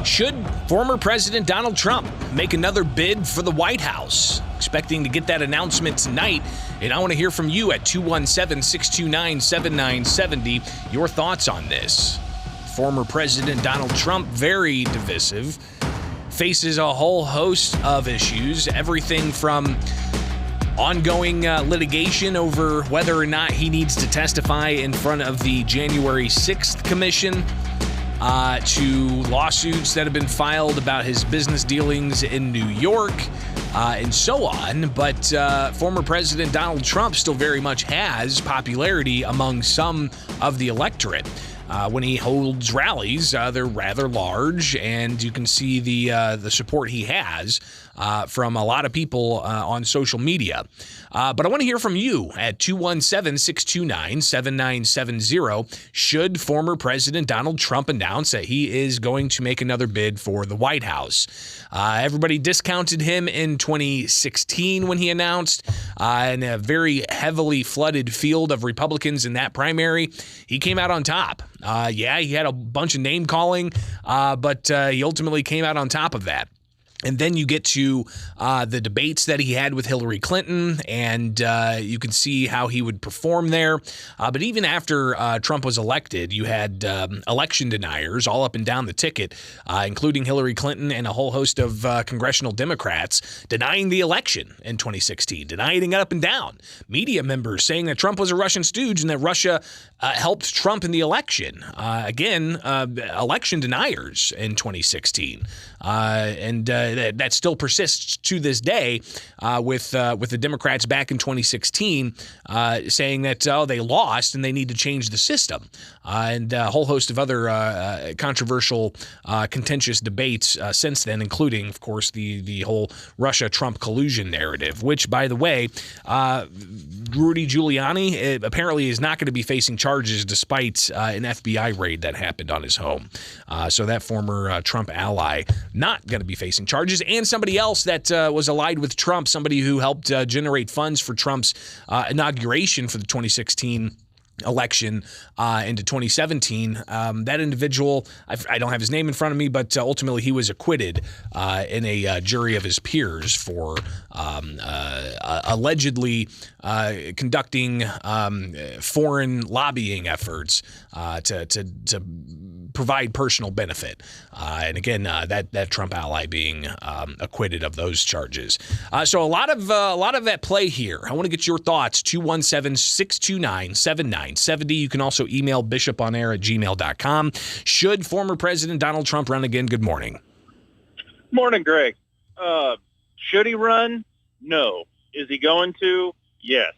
Should former President Donald Trump make another bid for the White House? Expecting to get that announcement tonight, and I want to hear from you at 217-629-7970. Your thoughts on this. Former President Donald Trump, very divisive, faces a whole host of issues, everything from ongoing litigation over whether or not he needs to testify in front of the January 6th commission, to lawsuits that have been filed about his business dealings in New York, and so on. But former President Donald Trump still very much has popularity among some of the electorate. When he holds rallies, they're rather large, and you can see the support he has from a lot of people on social media. But I want to hear from you at 217-629-7970. Should former President Donald Trump announce that he is going to make another bid for the White House? Everybody discounted him in 2016 when he announced, in a very heavily flooded field of Republicans in that primary. He came out on top. He had a bunch of name calling, but he ultimately came out on top of that. And then you get to the debates that he had with Hillary Clinton, and you can see how he would perform there. But even after Trump was elected, you had election deniers all up and down the ticket, including Hillary Clinton and a whole host of congressional Democrats denying the election in 2016, denying it up and down. Media members saying that Trump was a Russian stooge and that Russia helped Trump in the election. Election deniers in 2016. That still persists to this day with the Democrats back in 2016 saying that they lost and they need to change the system, and a whole host of other controversial, contentious debates since then, including, of course, the whole Russia-Trump collusion narrative, which, by the way, Rudy Giuliani apparently is not going to be facing charges despite an FBI raid that happened on his home. So that former Trump ally not going to be facing charges, and somebody else that was allied with Trump, somebody who helped generate funds for Trump's inauguration for the 2016 election into 2017. That individual, I don't have his name in front of me, but ultimately he was acquitted in a jury of his peers for allegedly conducting foreign lobbying efforts to provide personal benefit. And again, that Trump ally being acquitted of those charges. So a lot of at play here. I want to get your thoughts. 217-629-7970. You can also email bishoponair@gmail.com. Should former President Donald Trump run again? Good morning. Morning, Greg. Should he run? No. Is he going to? Yes.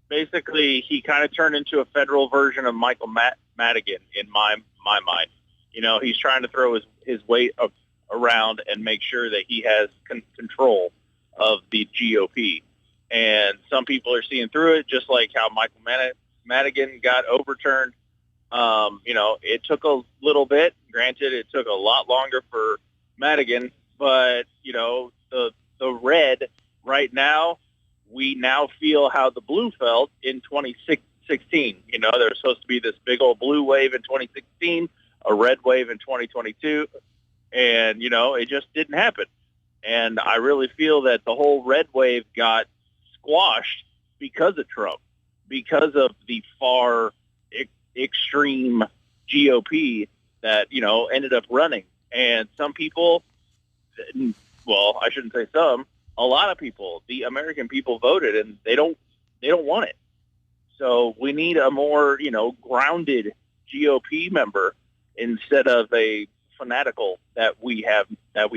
Basically, he kind of turned into a federal version of Michael Madigan in my mind. You know, he's trying to throw his weight around and make sure that he has control of the GOP. And some people are seeing through it, just like how Michael Madigan got overturned. It took a little bit. Granted, it took a lot longer for Madigan, but, the red right now, we now feel how the blue felt in 2016. There was supposed to be this big old blue wave in 2016, a red wave in 2022, and, it just didn't happen. And I really feel that the whole red wave got squashed because of Trump, because of the far extreme GOP that, ended up running. And some people, well, I shouldn't say some, a lot of people, the American people voted and they don't want it. So we need a more, grounded GOP member instead of a fanatical that we have now.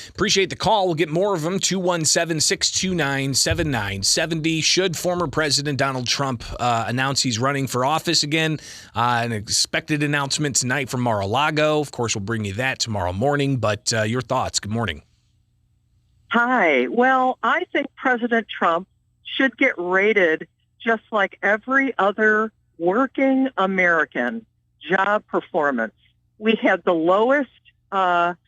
Appreciate the call. We'll get more of them. 217-629-7970. Should former President Donald Trump announce he's running for office again? An expected announcement tonight from Mar-a-Lago. Of course, we'll bring you that tomorrow morning. But your thoughts. Good morning. Hi. Well, I think President Trump should get rated just like every other working American job performance. We had the lowest job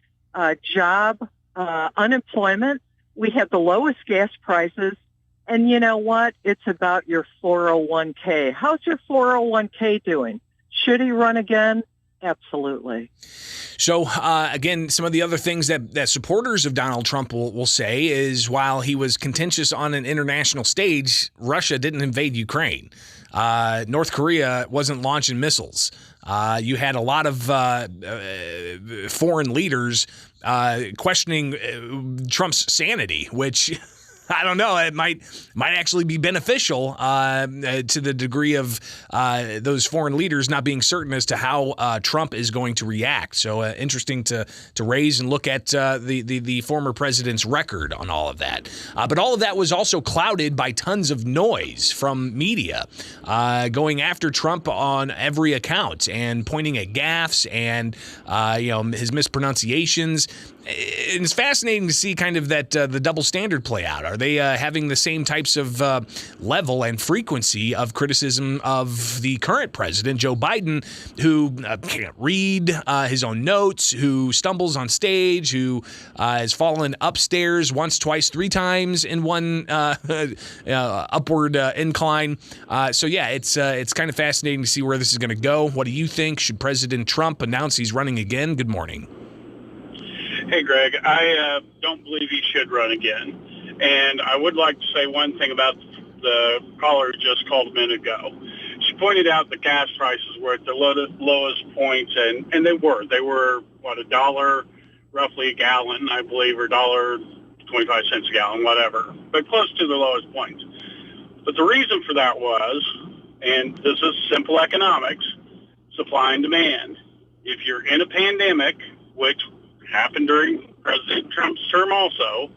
unemployment. We had the lowest gas prices. And you know what? It's about your 401k. How's your 401k doing? Should he run again? Absolutely. So, again, some of the other things that supporters of Donald Trump will say is while he was contentious on an international stage, Russia didn't invade Ukraine. North Korea wasn't launching missiles. You had a lot of foreign leaders questioning Trump's sanity, which I don't know. It might actually be beneficial to the degree of those foreign leaders not being certain as to how Trump is going to react. So interesting to raise and look at the former president's record on all of that. But all of that was also clouded by tons of noise from media going after Trump on every account and pointing at gaffes and his mispronunciations. It's fascinating to see kind of that the double standard play out. Are they having the same types of level and frequency of criticism of the current president, Joe Biden, who can't read his own notes, who stumbles on stage, who has fallen upstairs once, twice, three times in one upward incline? So, yeah, it's kind of fascinating to see where this is going to go. What do you think? Should President Trump announce he's running again? Good morning. Hey, Greg, I don't believe he should run again. And I would like to say one thing about the caller who just called a minute ago. She pointed out the gas prices were at the lowest point, and they were. They were, $1 roughly a gallon, I believe, or $1.25 a gallon, whatever, but close to the lowest point. But the reason for that was, and this is simple economics, supply and demand. If you're in a pandemic, which happened during President Trump's term also,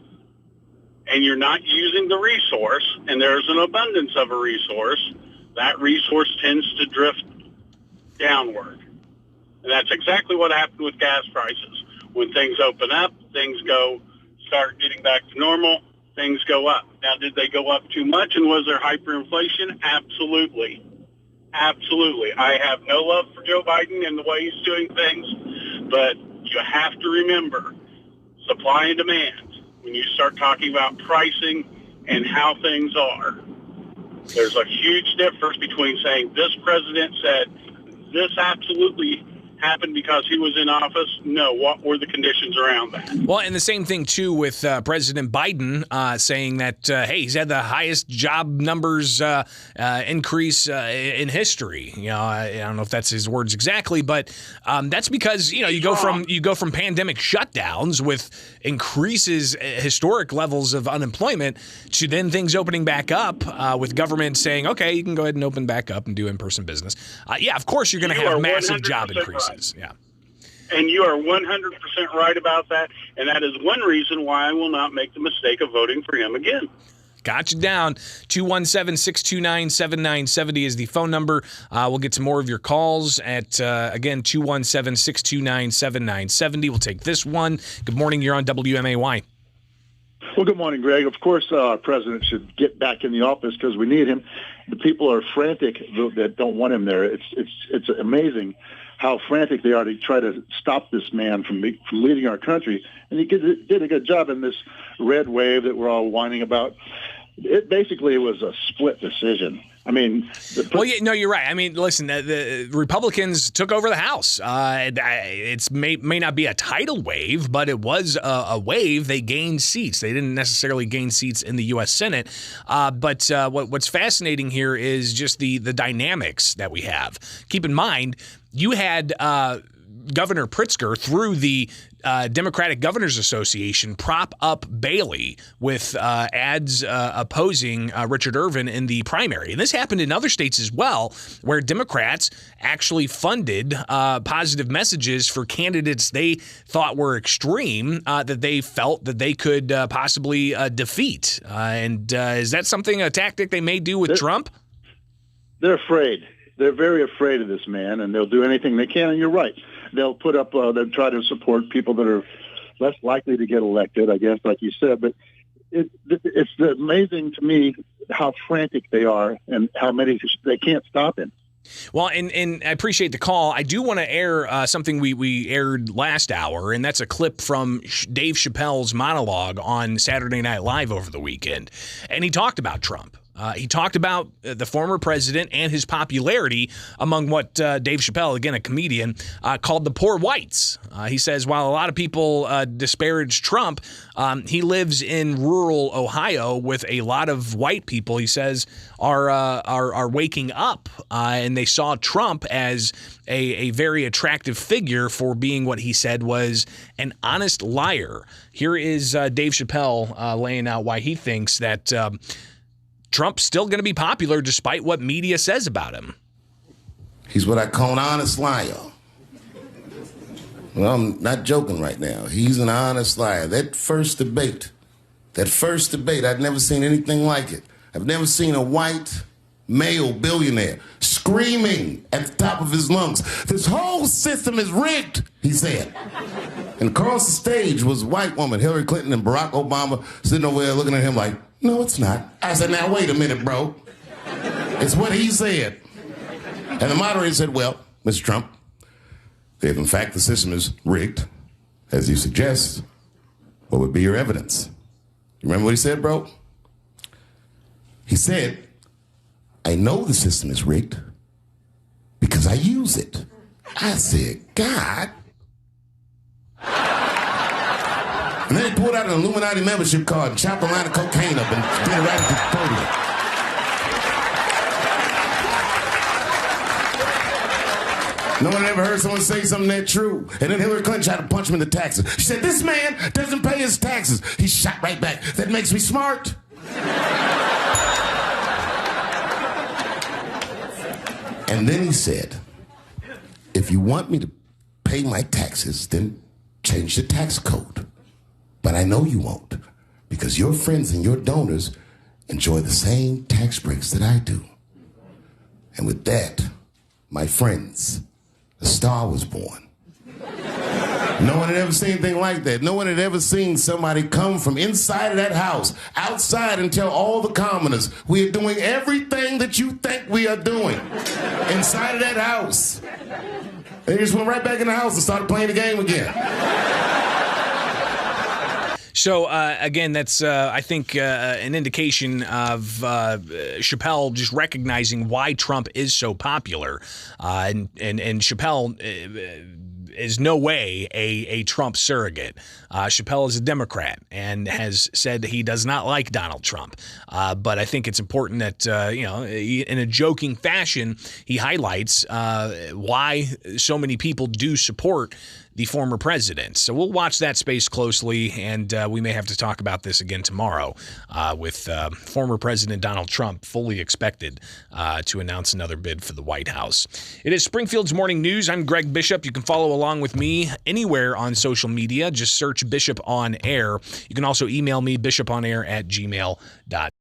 and you're not using the resource, and there's an abundance of a resource, that resource tends to drift downward. And that's exactly what happened with gas prices. When things open up, start getting back to normal, things go up. Now, did they go up too much, and was there hyperinflation? Absolutely. Absolutely. I have no love for Joe Biden and the way he's doing things, but you have to remember supply and demand when you start talking about pricing and how things are. There's a huge difference between saying this president said this absolutely happened because he was in office. No, what were the conditions around that? Well, and the same thing, too, with President Biden saying that, hey, he's had the highest job numbers increase in history. I don't know if that's his words exactly, but that's because, you go from pandemic shutdowns with increases, historic levels of unemployment, to then things opening back up with government saying, okay, you can go ahead and open back up and do in-person business. Yeah, of course you're going to have massive job increases. Right. Yeah. And you are 100% right about that. And that is one reason why I will not make the mistake of voting for him again. Got you down. 217-629-7970 is the phone number. We'll get to more of your calls at, again, 217-629-7970. We'll take this one. Good morning. You're on WMAY. Well, good morning, Greg. Of course, our president should get back in the office because we need him. The people are frantic that don't want him there. It's amazing how frantic they are to try to stop this man from leading our country. And he did a good job in this red wave that we're all whining about. It basically was a split decision. I mean, you're right. I mean, listen, the Republicans took over the House. It may not be a tidal wave, but it was a wave. They gained seats. They didn't necessarily gain seats in the U.S. Senate. But what's fascinating here is just the dynamics that we have. Keep in mind, you had Governor Pritzker through the Democratic Governors Association prop up Bailey with ads opposing Richard Irvin in the primary. And this happened in other states as well, where Democrats actually funded positive messages for candidates they thought were extreme that they felt that they could possibly defeat. Is that a tactic they may do with Trump? They're afraid. They're very afraid of this man, and they'll do anything they can. And you're right. They'll they'll try to support people that are less likely to get elected, I guess, like you said. But it's amazing to me how frantic they are and how many they can't stop him. Well, and I appreciate the call. I do want to air something we aired last hour, and that's a clip from Dave Chappelle's monologue on Saturday Night Live over the weekend. And he talked about Trump. He talked about the former president and his popularity among what Dave Chappelle, again a comedian, called the poor whites. He says while a lot of people disparage Trump, he lives in rural Ohio with a lot of white people. He says are waking up and they saw Trump as a very attractive figure for being what he said was an honest liar. Here is Dave Chappelle laying out why he thinks that Trump's still going to be popular despite what media says about him. He's what I call an honest liar. Well, I'm not joking right now. He's an honest liar. That first debate, I'd never seen anything like it. I've never seen a white male billionaire screaming at the top of his lungs, "This whole system is rigged," he said. And across the stage was a white woman, Hillary Clinton and Barack Obama, sitting over there looking at him like, "No, it's not." I said, "Now, wait a minute, bro. It's what he said." And the moderator said, "Well, Mr. Trump, if in fact the system is rigged, as you suggest, what would be your evidence?" You remember what he said, bro? He said, "I know the system is rigged because I use it." I said, "God." And then he pulled out an Illuminati membership card and chopped a line of cocaine up and did it right at the podium. No one ever heard someone say something that true. And then Hillary Clinton tried to punch him in the taxes. She said, "This man doesn't pay his taxes." He shot right back. "That makes me smart." And then he said, "If you want me to pay my taxes, then change the tax code. But I know you won't, because your friends and your donors enjoy the same tax breaks that I do." And with that, my friends, a star was born. No one had ever seen anything like that. No one had ever seen somebody come from inside of that house, outside, and tell all the commoners, "We are doing everything that you think we are doing," inside of that house. They just went right back in the house and started playing the game again. So, again, that's, I think, an indication of Chappelle just recognizing why Trump is so popular. And Chappelle is no way a Trump surrogate. Chappelle is a Democrat and has said he does not like Donald Trump. But I think it's important that, in a joking fashion, he highlights why so many people do support the former president. So we'll watch that space closely, and we may have to talk about this again tomorrow with former President Donald Trump fully expected to announce another bid for the White House. It is Springfield's Morning News. I'm Greg Bishop. You can follow along with me anywhere on social media. Just search Bishop on Air. You can also email me, bishoponair@gmail.com.